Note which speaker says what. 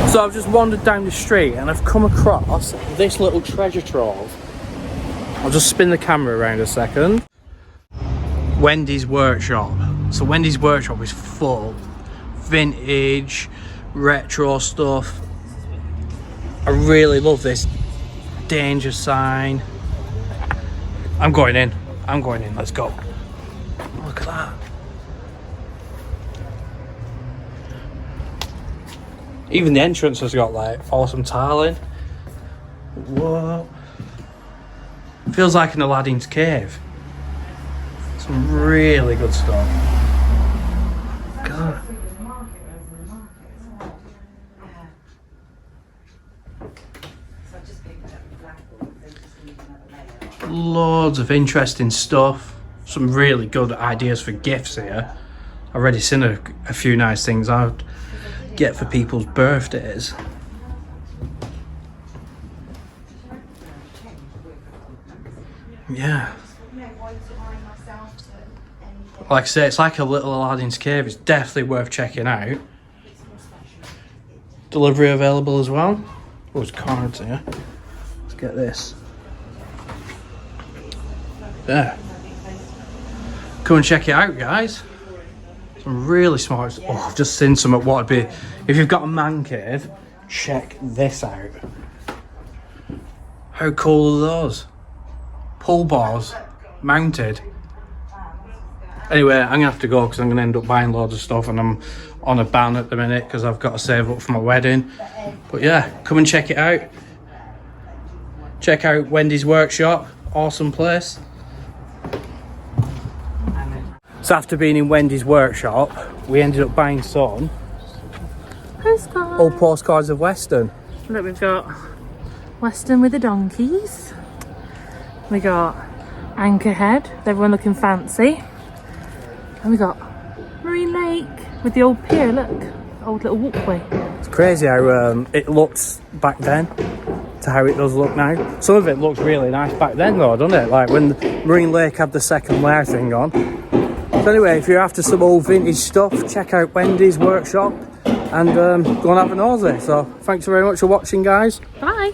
Speaker 1: So I've just wandered down the street and I've come across this little treasure trove. I'll just spin the camera around a second. Wendys Workshop. So Wendys Workshop is full vintage, retro stuff. I really love this danger sign. I'm going in, let's go. Look at that. Even the entrance has got like awesome tiling. Whoa. Feels like an Aladdin's cave. Some really good stuff. God. Loads of interesting stuff. Some really good ideas for gifts here. I've already seen a few nice things I'd get for people's birthdays. Yeah. Like I say, it's like a little Aladdin's cave. It's definitely worth checking out. Delivery available as well. Oh, there's cards here. Let's get this. There. Come and check it out, guys. Some really smart. Oh, I've just seen some at what would be. If you've got a man cave, check this out. How cool are those? Pull bars mounted. Anyway, I'm gonna have to go because I'm gonna end up buying loads of stuff and I'm on a ban at the minute because I've got to save up for my wedding. But yeah, come and check it out. Check out Wendys Workshop. Awesome place. So after being in Wendys Workshop, we ended up buying some
Speaker 2: postcards.
Speaker 1: old postcards of Weston.
Speaker 2: Look, we've got Weston with the donkeys. We got Anchorhead, everyone looking fancy. And we got Marine Lake with the old pier, look, old little walkway.
Speaker 1: It's crazy how it looked back then to how it does look now. Some of it looks really nice back then though, doesn't it? Like when Marine Lake had the second layer thing on. So anyway, if you're after some old vintage stuff, check out Wendys Workshop and go and have a nosy. So thanks very much for watching, guys.
Speaker 2: Bye.